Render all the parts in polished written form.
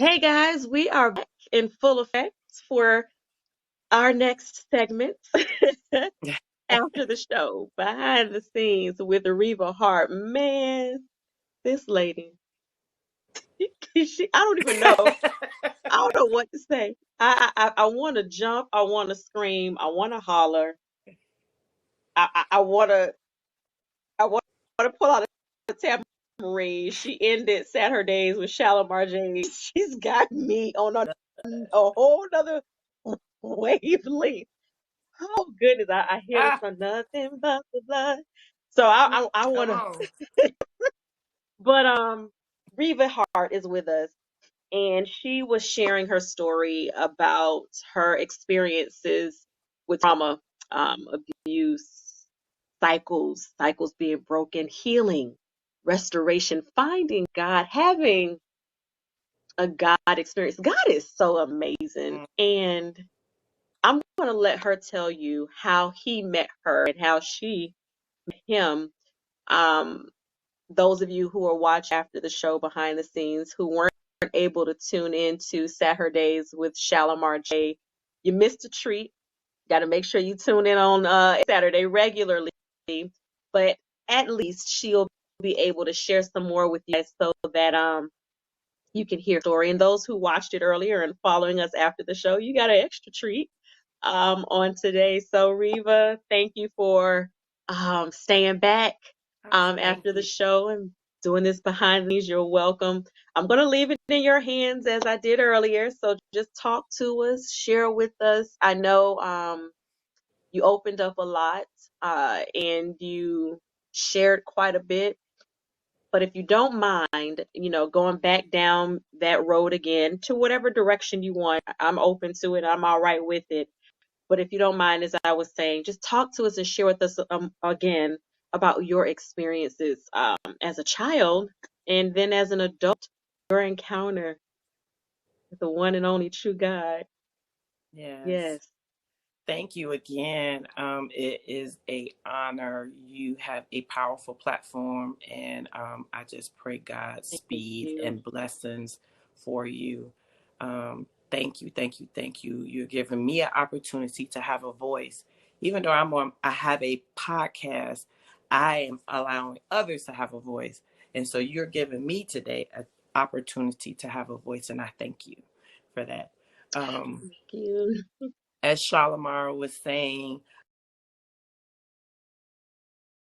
Hey guys, we are back in full effect for our next segment after the show, behind the scenes with Reva Hart. Man, this lady, I don't even know. I don't know what to say. I want to jump. I want to scream. I want to holler. I want to. I want to pull out a tambourine. She ended Saturdays with Shalimar J. She's got me on a whole nother wavelength. Oh goodness, I hear the Ah, song, nothing but the blood. So I come wanna, on. but Reva Hart is with us, and she was sharing her story about her experiences with trauma, abuse, cycles being broken, healing, restoration, finding God, having a God experience. God is so amazing, Mm, and I'm going to let her tell you how he met her and how she met him. Um, those of you who are watching after the show behind the scenes who weren't able to tune in to Saturdays with Shalimar J, you missed a treat. Got to make sure you tune in on Saturday regularly. But at least she'll be able to share some more with you guys so that you can hear the story. And those who watched it earlier and following us after the show, you got an extra treat on today. So, Reva, thank you for staying back thank after the you. show and doing this behind these. You're welcome. I'm going to leave it in your hands as I did earlier. So, just talk to us, share with us. I know you opened up a lot and you shared quite a bit. But if you don't mind, going back down that road again to whatever direction you want, I'm open to it. I'm all right with it. But if you don't mind, as I was saying, just talk to us and share with us again about your experiences as a child and then as an adult, your encounter with the one and only true God. Yes. Yes. Thank you again. It is a honor. You have a powerful platform, and I just pray God's Thank speed you. and blessings for you. Thank you, thank you, thank you. You're giving me an opportunity to have a voice. Even though I have a podcast, I am allowing others to have a voice, and so you're giving me today an opportunity to have a voice, and I thank you for that. Um, Thank you. as Shalimar was saying,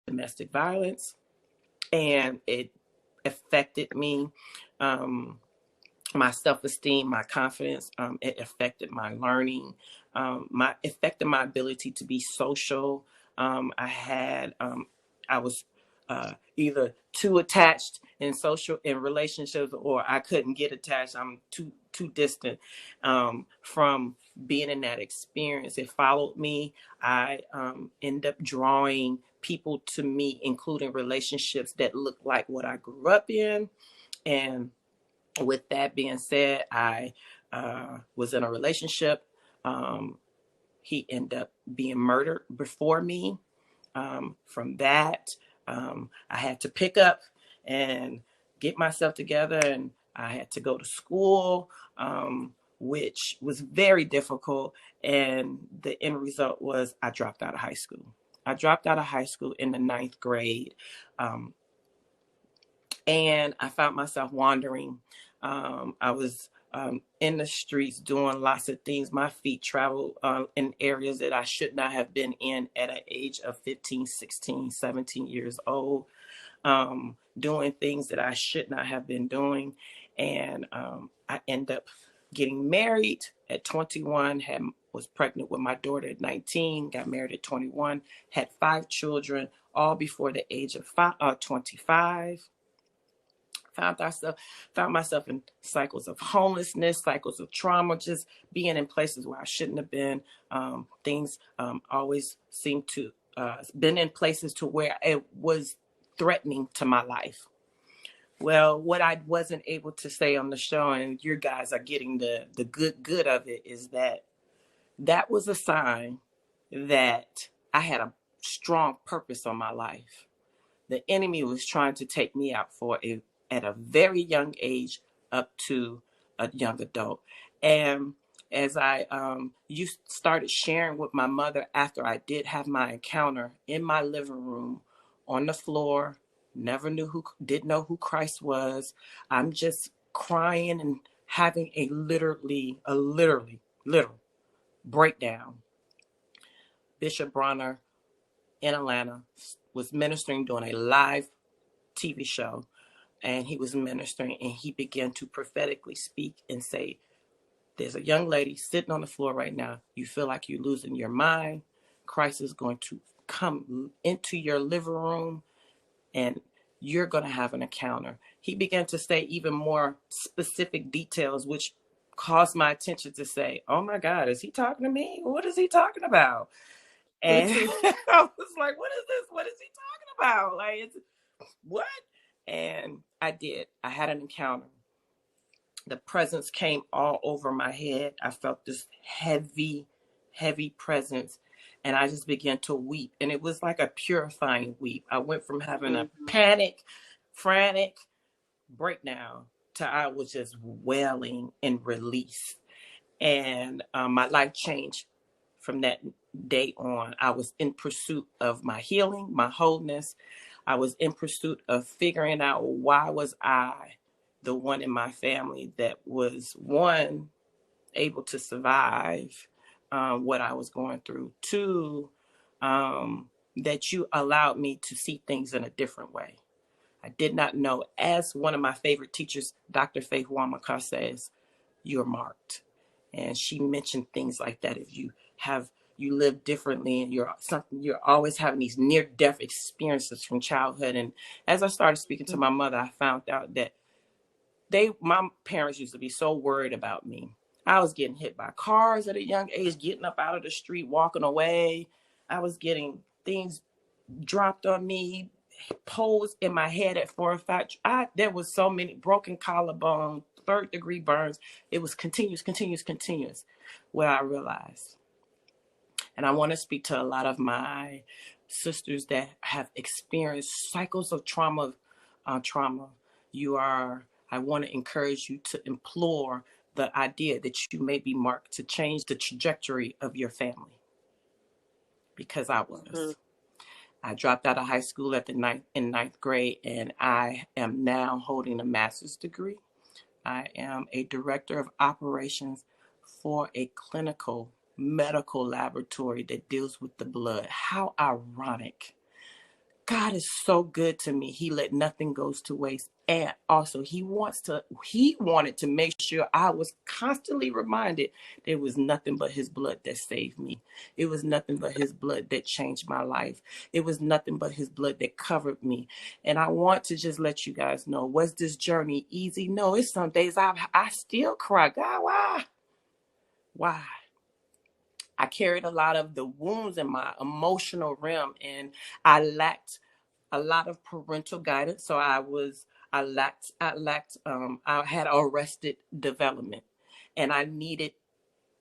domestic violence, and it affected me, um, my self-esteem, my confidence. It affected my learning, my affected my ability to be social. I was either too attached in relationships, or I couldn't get attached. I'm too distant from being in that experience. It followed me. I end up drawing people to me, including relationships that look like what I grew up in. And with that being said, I was in a relationship. Um, he ended up being murdered before me. From that, I had to pick up and get myself together, and I had to go to school, which was very difficult. And the end result was I dropped out of high school. I dropped out of high school in the ninth grade. Um, and I found myself wandering. I was in the streets doing lots of things. My feet traveled in areas that I should not have been in at an age of 15, 16, 17 years old, doing things that I should not have been doing. And I ended up getting married at 21, was pregnant with my daughter at 19, got married at 21, had 5 children, all before the age of 25. Found myself in cycles of homelessness, cycles of trauma, just being in places where I shouldn't have been. Things always seem to been in places to where it was threatening to my life. Well, what I wasn't able to say on the show, and you guys are getting the good of it, is that that was a sign that I had a strong purpose on my life. The enemy was trying to take me out at a very young age, up to a young adult. And as I you started sharing with my mother after I did have my encounter in my living room on the floor, didn't know who Christ was. I'm just crying and having a literal breakdown. Bishop Bronner in Atlanta was ministering, doing a live TV show, and he was ministering, and he began to prophetically speak and say, there's a young lady sitting on the floor right now. You feel like you're losing your mind. Christ is going to come into your living room, and you're going to have an encounter. He began to say even more specific details, which caused my attention to say, oh my God, is he talking to me? What is he talking about? And I was like, what is this? What is he talking about? Like, what? And I did. I had an encounter. The presence came all over my head. I felt this heavy, heavy presence. And I just began to weep. And it was like a purifying weep. I went from having a panic, frantic breakdown to I was just wailing in release. And my life changed from that day on. I was in pursuit of my healing, my wholeness. I was in pursuit of figuring out why was I the one in my family that was, one, able to survive what I was going through. Two, that you allowed me to see things in a different way. I did not know, as one of my favorite teachers, Dr. Faith Wamaka says, you're marked. And she mentioned things like that. If you live differently and you're always having these near-death experiences from childhood. And as I started speaking to my mother, I found out that my parents used to be so worried about me. I was getting hit by cars at a young age, getting up out of the street, walking away. I was getting things dropped on me, poles in my head at 4 or 5. There was so many broken collarbone, 3rd-degree burns. It was continuous. Where I realized, and I want to speak to a lot of my sisters that have experienced cycles of trauma. I want to encourage you to implore the idea that you may be marked to change the trajectory of your family, because I was. I dropped out of high school in ninth grade, and I am now holding a master's degree. I am a director of operations for a clinical medical laboratory that deals with the blood. How ironic. God is so good to me. He let nothing goes to waste. And also he wanted to make sure I was constantly reminded there was nothing but his blood that saved me. It was nothing but his blood that changed my life. It was nothing but his blood that covered me. And I want to just let you guys know, was this journey easy? No, it's some days I still cry. God, why? Why? I carried a lot of the wounds in my emotional realm, and I lacked a lot of parental guidance. So I had arrested development, and I needed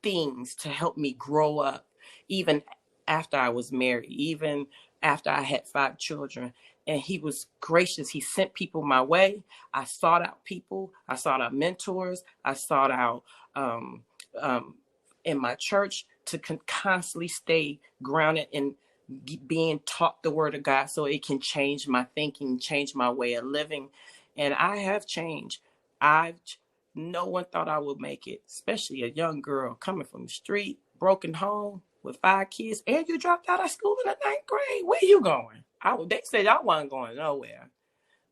things to help me grow up, even after I was married, even after I had 5 children. And he was gracious. He sent people my way. I sought out people. I sought out mentors. I sought out in my church to constantly stay grounded in being taught the word of God, so it can change my thinking, change my way of living. And I have changed. No one thought I would make it, especially a young girl coming from the street, broken home with 5 kids, and you dropped out of school in the 9th grade. Where you going? They said I wasn't going nowhere.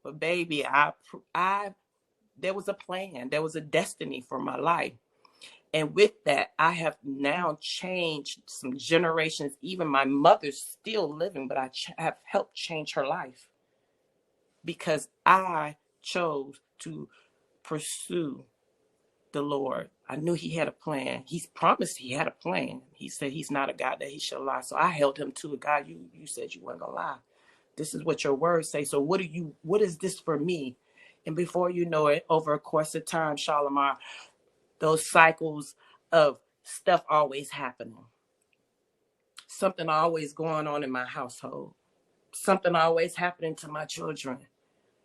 But baby, there was a plan. There was a destiny for my life. And with that, I have now changed some generations. Even my mother's still living, but I have helped change her life because I chose to pursue the Lord. I knew he had a plan. He's promised he had a plan. He said he's not a God that he shall lie. So I held him to it. God, you said you weren't going to lie. This is what your words say. So what is this for me? And before you know it, over a course of time, Shalimar, those cycles of stuff always happening. Something always going on in my household. Something always happening to my children.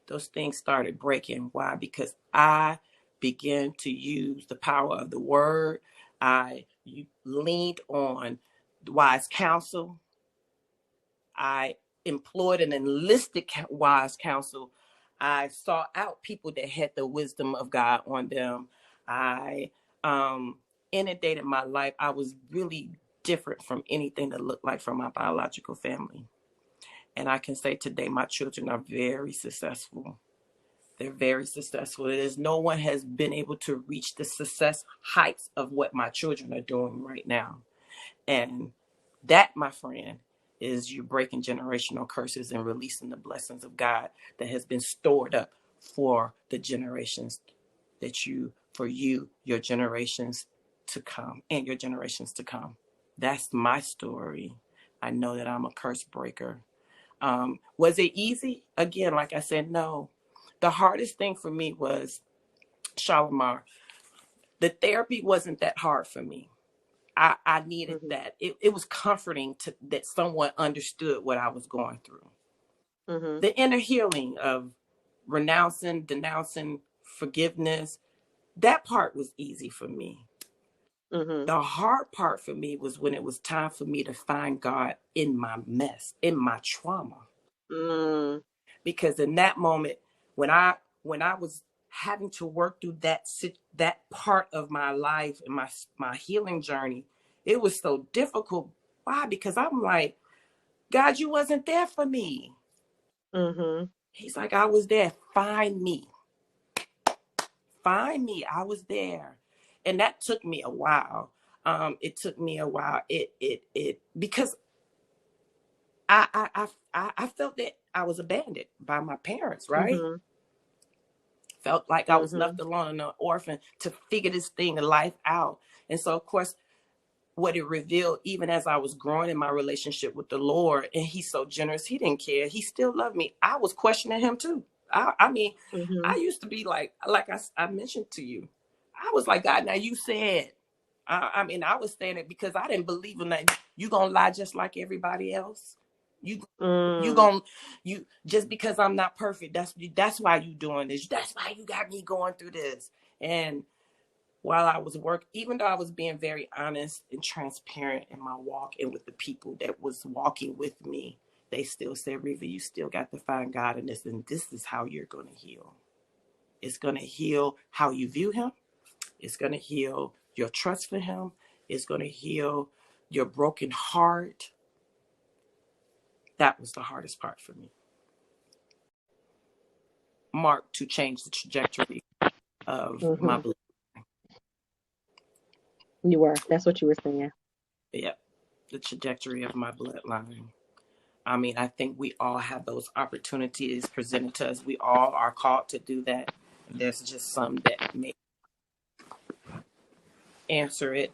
Those things started breaking. Why? Because I began to use the power of the word. I leaned on wise counsel. I employed and enlisted wise counsel. I sought out people that had the wisdom of God on them. I inundated my life. I was really different from anything that looked like from my biological family. And I can say today my children are very successful. They're very successful. There's no one has been able to reach the success heights of what my children are doing right now. And that, my friend, is you breaking generational curses and releasing the blessings of God that has been stored up for the generations your generations to come and your generations to come. That's my story. I know that I'm a curse breaker. Was it easy? Again, like I said, no. The hardest thing for me was, Shalimar, the therapy wasn't that hard for me. I needed that. It was comforting that someone understood what I was going through. The inner healing of renouncing, denouncing, forgiveness, that part was easy for me. The hard part for me was when it was time for me to find God in my mess, in my trauma. Because in that moment, when I was having to work through that part of my life and my healing journey, it was so difficult. Why? Because I'm like, God, you wasn't there for me. He's like, I was there. Find me. Find me. I was there. And that took me a while. It took me a while. It because I felt that I was abandoned by my parents, right? Felt like I was left alone and an orphan to figure this thing of life out. And so, of course, what it revealed, even as I was growing in my relationship with the Lord, and he's so generous, he didn't care. He still loved me. I was questioning him too. I mean, I used to be like I mentioned to you, I was like, God, now you said, I mean, I was saying it because I didn't believe in that. You gonna lie just like everybody else. You just because I'm not perfect. That's why you doing this. That's why you got me going through this. And while I was even though I was being very honest and transparent in my walk and with the people that was walking with me, they still said, Reva, you still got to find God in this, and this is how you're going to heal. It's going to heal how you view him. It's going to heal your trust for him. It's going to heal your broken heart. That was the hardest part for me. Mark to change the trajectory of my blood. You were. That's what you were saying. Yeah, the trajectory of my bloodline. I mean, I think we all have those opportunities presented to us. We all are called to do that. There's just some that may answer it,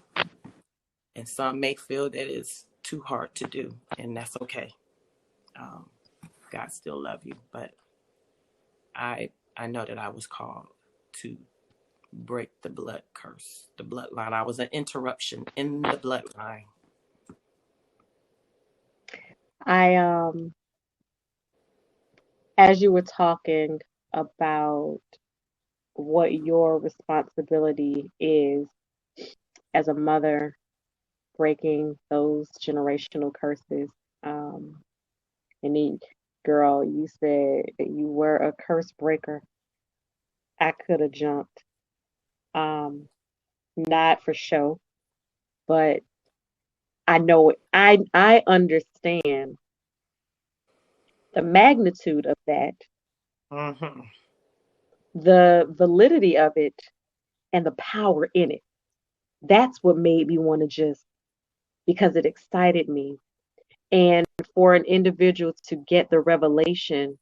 and some may feel that it's too hard to do, and that's okay. God still love you, but I know that I was called to break the blood curse, the bloodline. I was an interruption in the bloodline. As you were talking about what your responsibility is as a mother, breaking those generational curses, and then, girl, you said that you were a curse breaker. I could have jumped, not for show, but I know it. I understand the magnitude of that, the validity of it, and the power in it. That's what made me want to just, because it excited me. And for an individual to get the revelation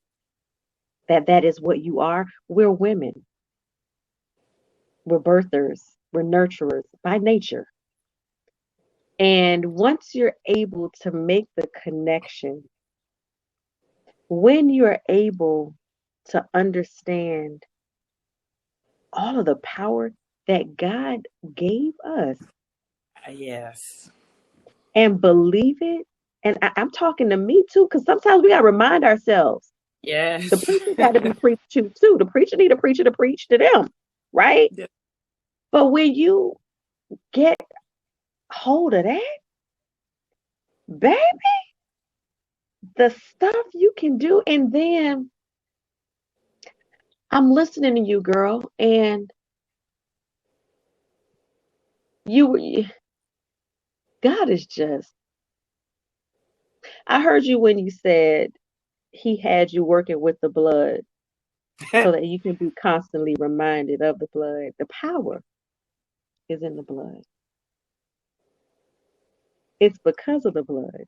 that that is what you are, we're women. We're birthers. We're nurturers by nature. And once you're able to make the connection, when you're able to understand all of the power that God gave us, Yes, and believe it, and I'm talking to me too, because sometimes we got to remind ourselves. yes. The preacher got to be preached to too. The preacher need a preacher to preach to them. right? Yeah. But when you get hold of that, baby, the stuff you can do, and then I'm listening to you, girl, and you, God is just. I heard you when you said He had you working with the blood so that you can be constantly reminded of the blood. The power is in the blood. It's because of the blood.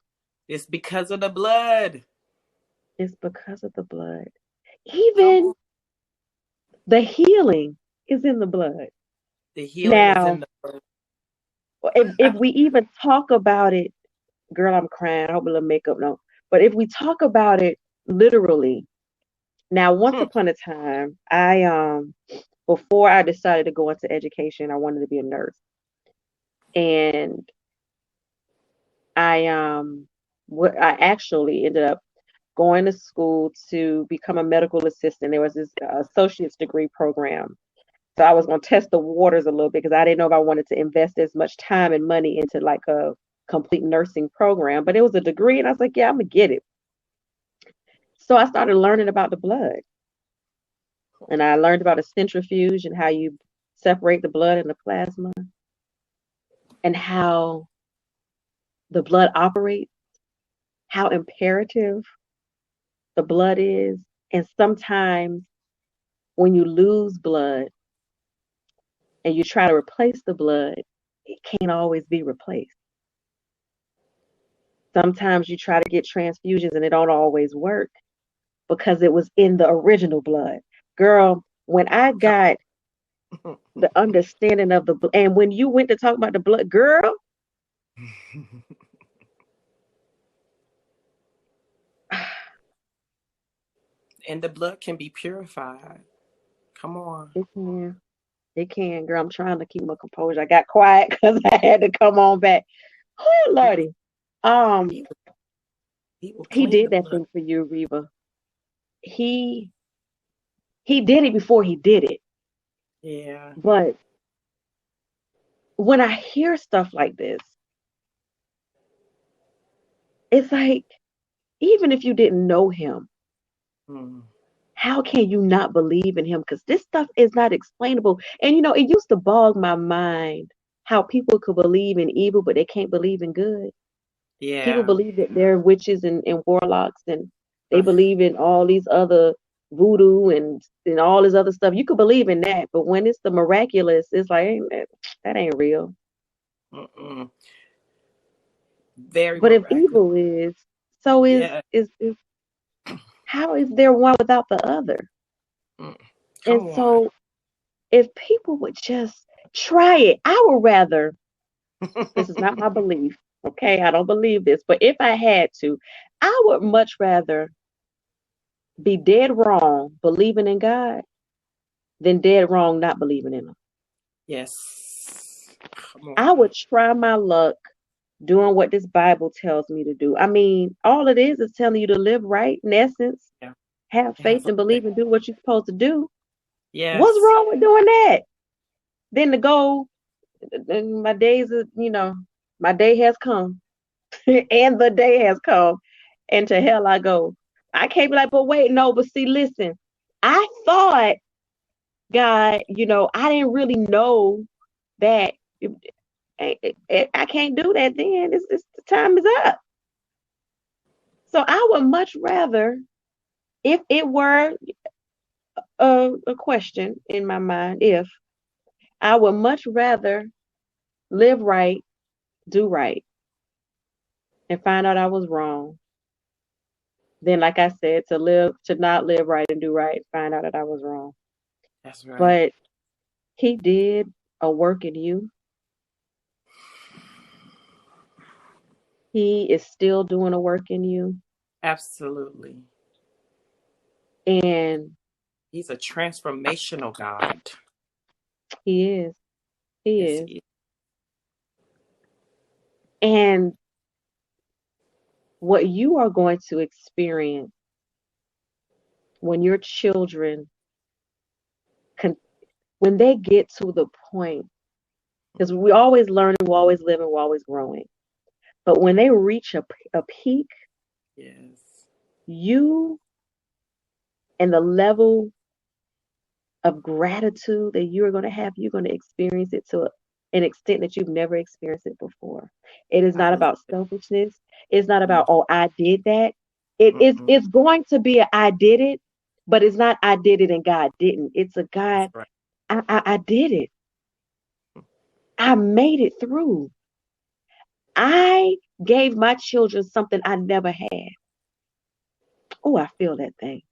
It's because of the blood. It's because of the blood. Come on. Even the healing is in the blood. The healing is in Now, the blood. if we even talk about it, girl, I'm crying. I hope a little makeup no. But if we talk about it literally, now once Hmm. upon a time, I before I decided to go into education, I wanted to be a nurse. And I actually ended up going to school to become a medical assistant. There was this associate's degree program. So I was going to test the waters a little bit because I didn't know if I wanted to invest as much time and money into like a complete nursing program. But it was a degree, and I was like, yeah, I'm gonna get it. So I started learning about the blood, and I learned about a centrifuge and how you separate the blood and the plasma, and how the blood operates, how imperative the blood is, and sometimes when you lose blood and you try to replace the blood, it can't always be replaced. Sometimes you try to get transfusions and it don't always work because it was in the original blood. Girl, when I Come got on. the understanding of the and when you went to talk about the blood, girl, And the blood can be purified. Come on. it can. It can, girl. I'm trying to keep my composure. I got quiet because I had to come on back. Oh, He, Lordy. Um, he, he will he clean did the that blood. thing for you, Reva. He he did it before he did it. Yeah. But when I hear stuff like this, it's like, even if you didn't know him, Mm. how can you not believe in him? Because this stuff is not explainable. And it used to bog my mind how people could believe in evil, but they can't believe in good. People Yeah. believe that they're witches and warlocks, and they Uh, believe in all these other voodoo and all this other stuff. You could believe in that, but when it's the miraculous, it's like, that ain't real. mm-mm. Very But if miraculous. evil is, so Yeah. is how is there one without the other? Mm. And Come on. so if people would just try it, I would rather, this is not my belief, okay? I don't believe this, but if I had to, I would much rather be dead wrong believing in God than dead wrong not believing in Him. Yes. Come I on. would try my luck doing what this Bible tells me to do. I mean, all it is telling you to live right in essence, Yeah. have It faith has all and that. believe and do what you're supposed to do. What's Yes. wrong with doing that? Then to go, and my days are, my day has come and the day has come, and to hell I go. I can't be like, but wait, no, but see, listen, I thought, God, I didn't really know that. I can't do that then. It's the time is up. So I would much rather, if it were a question in my mind, if I would much rather live right, do right, and find out I was wrong, than, like I said, to not live right and do right, and find out that I was wrong. That's right. But He did a work in you. He is still doing a work in you, Absolutely. and He's a transformational God. He is. He Yes, is. he is. And what you are going to experience when your children when they get to the point, because we always learning, we're always living, we're always growing. But when they reach a peak, Yes. you and the level of gratitude that you are going to have, you're going to experience it to an extent that you've never experienced it before. It is I not believe about it. selfishness. It's not Mm, about, oh, I did that. It is mm-mm. it's going to be a I did it, but it's not I did it and God didn't. It's a That's God, right. I did it. I made it through. I gave my children something I never had. Oh, I feel that thing.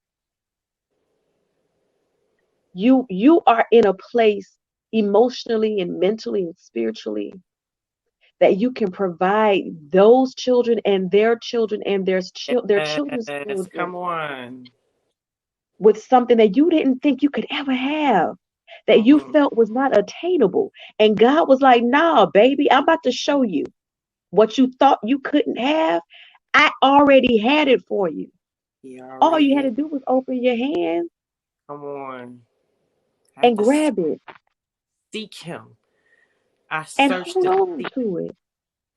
You are in a place emotionally and mentally and spiritually that you can provide those children and their children and their children's Yes. children Come on. with something that you didn't think you could ever have, that you Mm-hmm. felt was not attainable. And God was like, nah, baby, I'm about to show you what you thought you couldn't have. I already had it for you. He All already you had to did. do was open your hands Come on. I had and to grab it seek him. I and searched hold to on seek to it.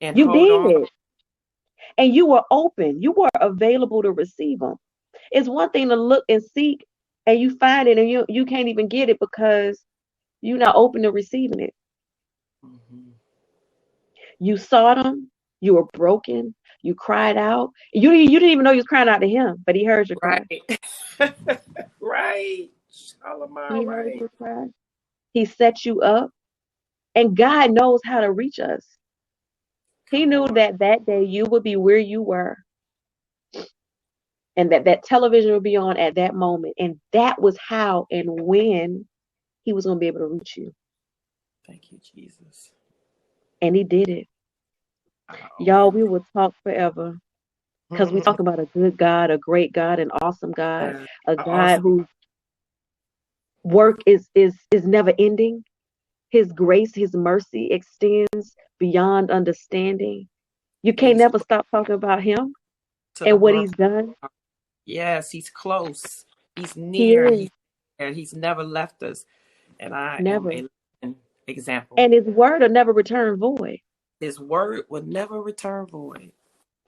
and You hold on. did. And you were open. You were available to receive them. It's one thing to look and seek and you find it and you can't even get it because you're not open to receiving it. Hmm. You sought him, you were broken, you cried out. You didn't even know you was crying out to him, but he heard your cry. Right. Right. Shalimar, He heard right. your cry. He set you up. And God knows how to reach us. He Come knew on. that that day you would be where you were and that that television would be on at that moment. And that was how and when he was going to be able to reach you. Thank you, Jesus. And he did it. Y'all, we will talk forever because we talk about a good God, a great God, an awesome God, Yeah. a God Awesome. whose work is never ending. His grace, his mercy extends beyond understanding. You And can't he's never close stop talking about him to the and what broken. he's done. Yes, he's close. He's He near. is He's never left us. And I am never. a living example. And his word will never return void. His word will never return void.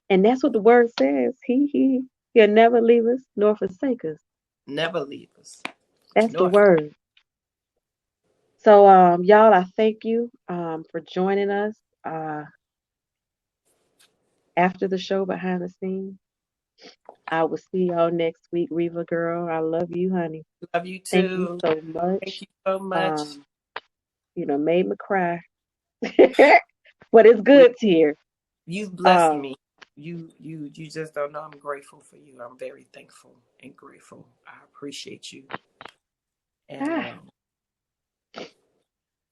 And that's what the word says. He'll never leave us nor forsake us. Never leave us. That's the Nor word. So y'all, I thank you for joining us uh after the show behind the scenes. I will see y'all next week, Reva girl. I love you, honey. love you Thank you too. so Thank much. you so much. Um, made me cry. But it's We, good tears. you've blessed Um, me. You just don't know. I'm grateful for you. I'm very thankful and grateful. I appreciate you. And ah,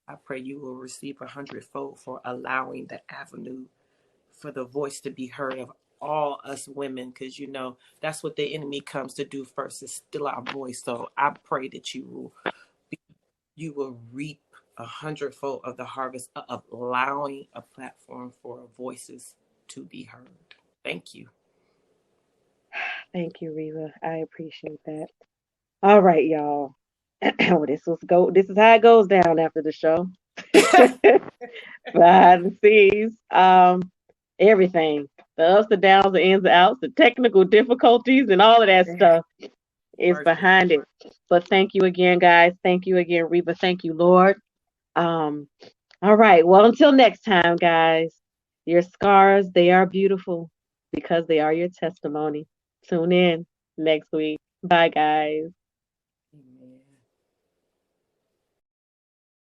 I pray you will receive 100-fold for allowing the avenue for the voice to be heard of all us women, because that's what the enemy comes to do first, is still our voice. So I pray that you will reap 100-fold of the harvest of allowing a platform for voices to be heard. Thank you. thank you, Reva. I appreciate that. All right, y'all. Well, this is how it goes down after the show. Behind the scenes. Everything. The ups, the downs, the ins, the outs, the technical difficulties, and all of that stuff is Worth it. behind it. But thank you again, guys. Thank you again, Reba. Thank you, Lord. Um, all right. Well, until next time, guys, your scars, they are beautiful because they are your testimony. Tune in next week. Bye, guys.